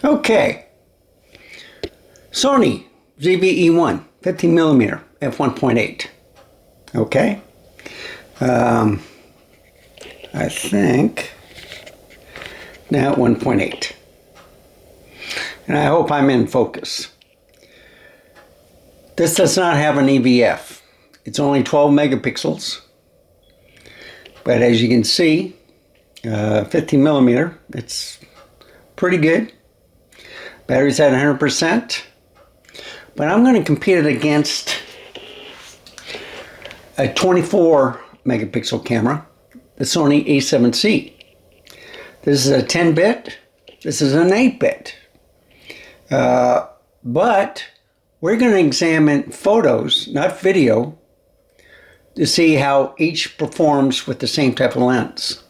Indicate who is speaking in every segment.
Speaker 1: Okay, Sony ZV-E1 15mm f1.8. Okay, I think now 1.8, and I hope I'm in focus. This does not have an EVF. It's only 12 megapixels, but as you can see, 15mm, it's pretty good. Battery's at 100%, but I'm going to compete it against a 24 megapixel camera, the Sony A7C. This is a 10-bit, this is an 8-bit. But we're going to examine photos, not video, to see how each performs with the same type of lens.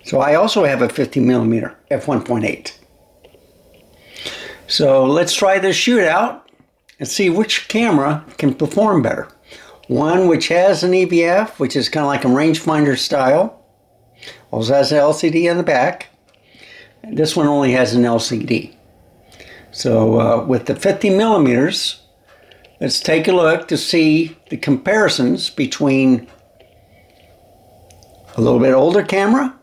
Speaker 1: So I also have a 50mm f1.8. So let's try this shootout and see which camera can perform better. One which has an EVF, which is kind of like a rangefinder style. Also has an LCD on the back. And this one only has an LCD. So with the 50mm, let's take a look to see the comparisons between a little bit older camera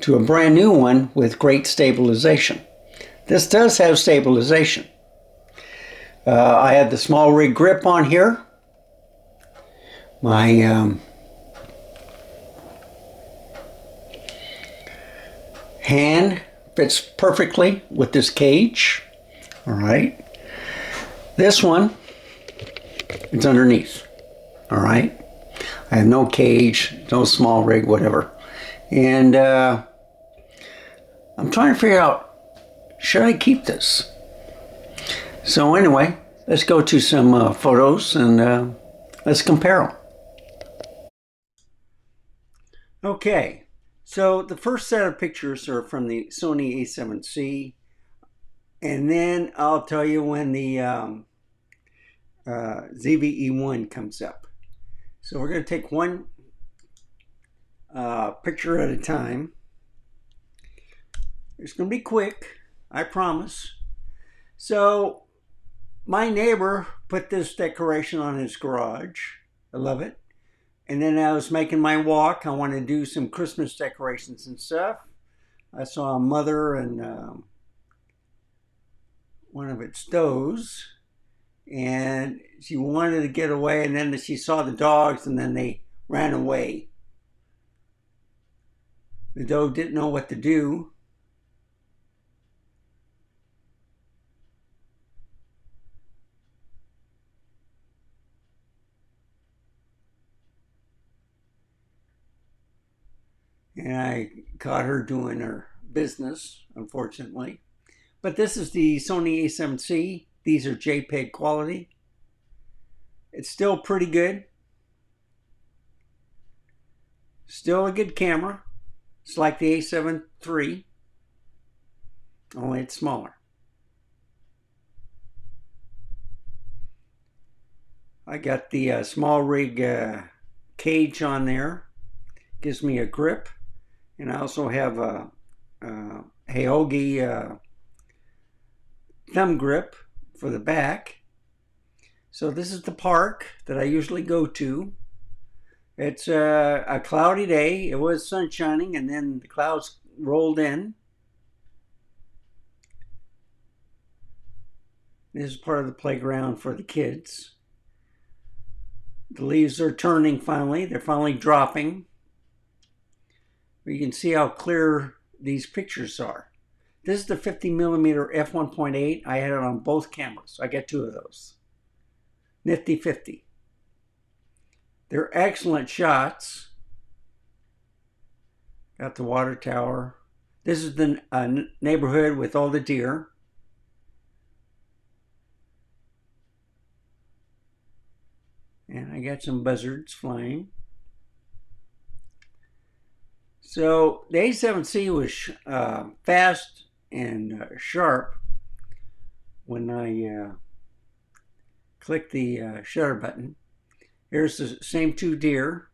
Speaker 1: to a brand new one with great stabilization. This does have stabilization. I have the small rig grip on here. My hand fits perfectly with this cage. All right. This one is underneath. All right. I have no cage, no small rig, whatever. And I'm trying to figure out, should I keep this? So anyway, let's go to some photos and let's compare them. Okay, so the first set of pictures are from the Sony A7C, and then I'll tell you when the ZV-E1 comes up. So we're going to take one picture at a time. It's going to be quick, I promise. So my neighbor put this decoration on his garage. I love it. And then I was making my walk. I wanted to do some Christmas decorations and stuff. I saw a mother and one of its does, and she wanted to get away, and then she saw the dogs, and then they ran away. The doe didn't know what to do. And I caught her doing her business, unfortunately. But this is the Sony A7C. These are JPEG quality. It's still pretty good. Still a good camera. It's like the A7 III, only it's smaller. I got the small rig cage on there. Gives me a grip. And I also have a Hyogi thumb grip for the back. So this is the park that I usually go to. It's a cloudy day. It was sun shining, and then the clouds rolled in. This is part of the playground for the kids. The leaves are turning finally. They're finally dropping. You can see how clear these pictures are. This is the 50mm f1.8. I had it on both cameras. I got two of those. Nifty 50. They're excellent shots. Got the water tower. This is the neighborhood with all the deer. And I got some buzzards flying. So the A7C was fast and sharp when I clicked the shutter button. Here's the same two deer.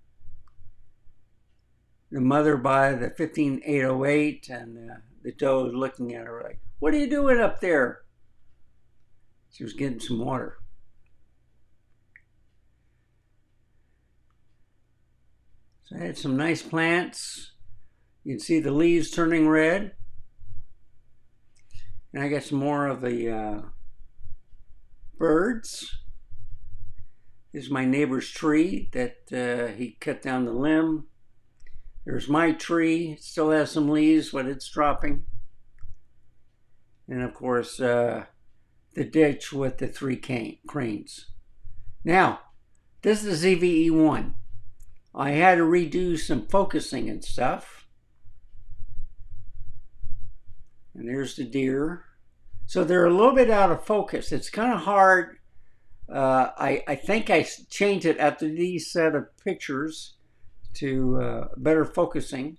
Speaker 1: The mother by the 15808, and the doe is looking at her like, what are you doing up there? She was getting some water. So I had some nice plants. You can see the leaves turning red. And I got some more of the birds. This is my neighbor's tree that he cut down the limb. There's my tree. It still has some leaves, but it's dropping. And of course, the ditch with the three cranes. Now, this is the ZVE1. I had to redo some focusing and stuff. And there's the deer. So they're a little bit out of focus. It's kind of hard. I think I changed it after these set of pictures to better focusing.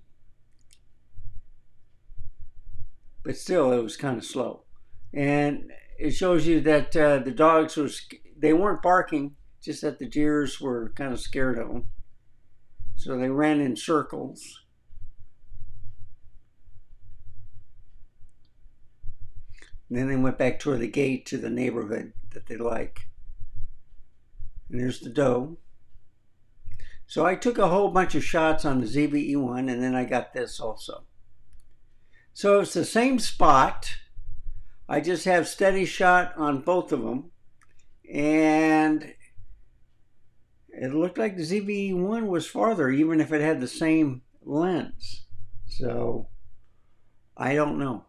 Speaker 1: But still, it was kind of slow. And it shows you that the dogs they weren't barking, just that the deers were kind of scared of them. So they ran in circles. And then they went back toward the gate to the neighborhood that they like. And there's the doe. So I took a whole bunch of shots on the ZVE1, and then I got this also. So it's the same spot. I just have steady shot on both of them. And it looked like the ZVE1 was farther, even if it had the same lens. So I don't know.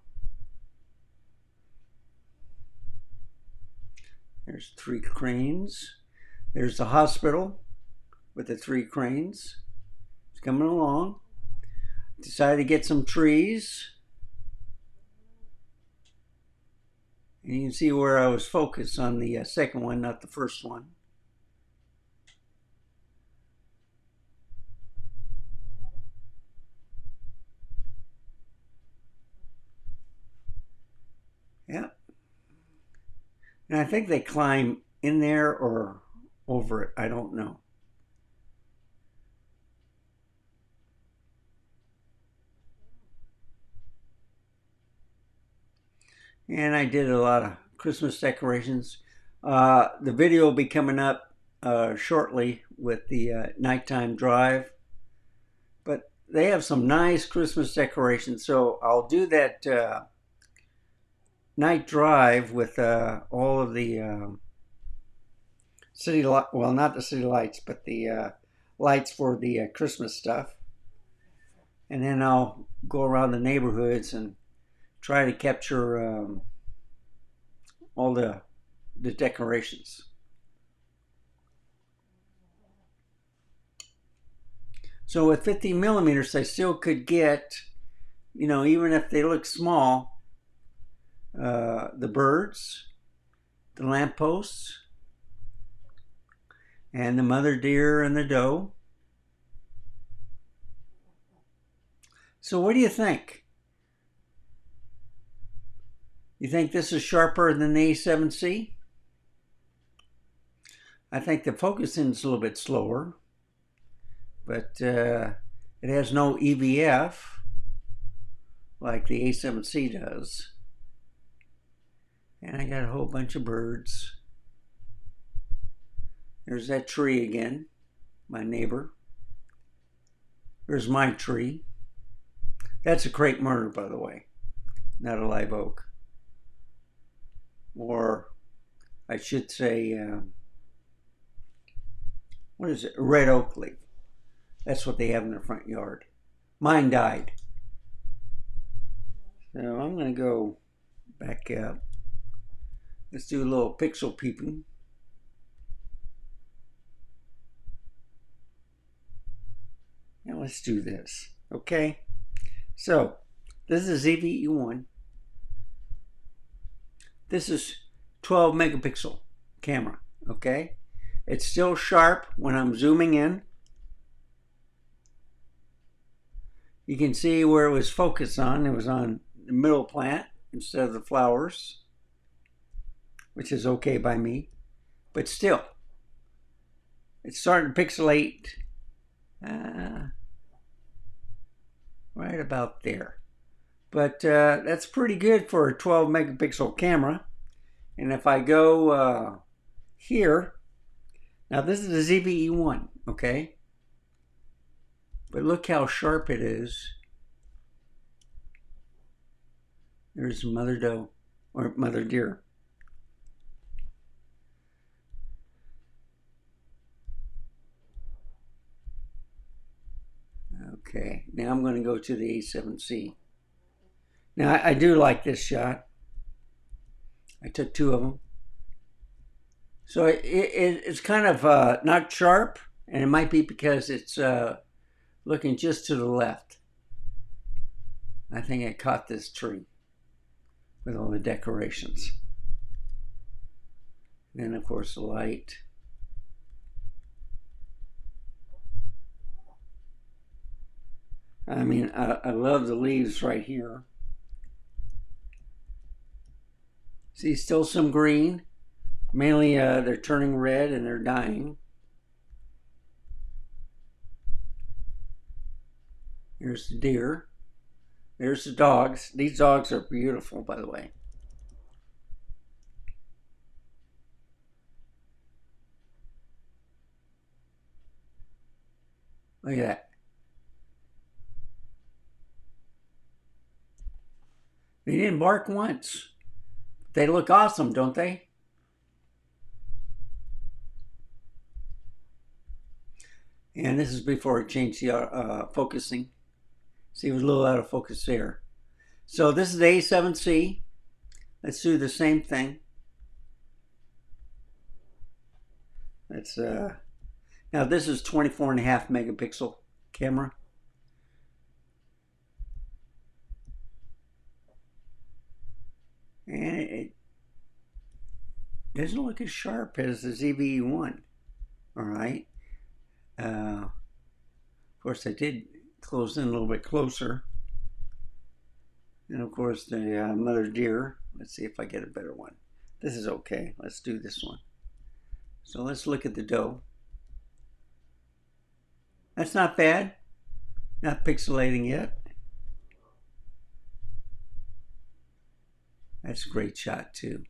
Speaker 1: There's three cranes. There's the hospital with the three cranes. It's coming along. Decided to get some trees. And you can see where I was focused on the second one, not the first one. Yeah. And I think they climb in there or over it. I don't know. And I did a lot of Christmas decorations. The video will be coming up shortly with the nighttime drive. But they have some nice Christmas decorations. So I'll do that night drive with all of the city light, well, not the city lights, but the lights for the Christmas stuff. And then I'll go around the neighborhoods and try to capture all the decorations. So with 50 millimeters, I still could get, even if they look small, the birds, the lampposts, and the mother deer and the doe. So what do you think? You think this is sharper than the A7C? I think the focusing is a little bit slower, but it has no EVF like the A7C does. And I got a whole bunch of birds. There's that tree again, my neighbor. There's my tree. That's a crepe myrtle, by the way, not a live oak. Or I should say, what is it? A red oak leaf. That's what they have in their front yard. Mine died. So I'm going to go back up. Let's do a little pixel peeping. Now let's do this. Okay. So this is ZVE1. This is 12 megapixel camera. Okay. It's still sharp when I'm zooming in. You can see where it was focused on. It was on the middle plant instead of the flowers, which is okay by me. But still, it's starting to pixelate right about there. But that's pretty good for a 12 megapixel camera. And if I go here, now this is the ZVE1, okay? But look how sharp it is. There's mother doe, or mother deer. Okay, now I'm going to go to the A7C. Now I do like this shot. I took 2 of them. So it's kind of not sharp, and it might be because it's looking just to the left. I think it caught this tree with all the decorations. Then of course the light. I mean, I love the leaves right here. See, still some green. Mainly they're turning red and they're dying. Here's the deer. There's the dogs. These dogs are beautiful, by the way. Look at that. They didn't bark once. They look awesome, don't they? And this is before I changed the focusing. See, it was a little out of focus there. So this is the A7C. Let's do the same thing. Let's now this is 24.5 megapixel camera. And it doesn't look as sharp as the ZVE1. All right. Of course, I did close in a little bit closer. And of course, the mother deer. Let's see if I get a better one. This is okay. Let's do this one. So let's look at the doe. That's not bad. Not pixelating yet. That's a great shot too.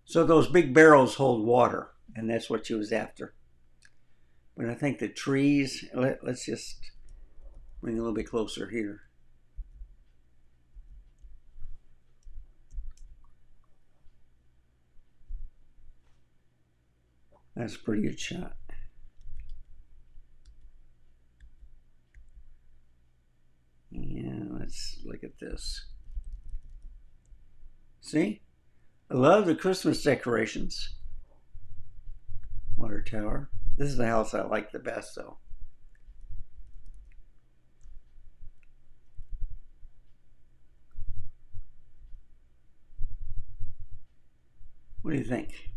Speaker 1: So those big barrels hold water, and that's what she was after. But I think the trees, let's just bring a little bit closer here. That's a pretty good shot. Yeah, let's look at this. See? I love the Christmas decorations. Water tower. This is the house I like the best, though. What do you think?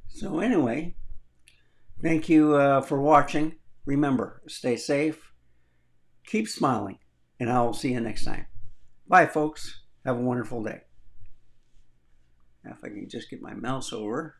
Speaker 1: So anyway, thank you for watching. Remember, stay safe, keep smiling, and I will see you next time. Bye, folks. Have a wonderful day. Now, if I can just get my mouse over.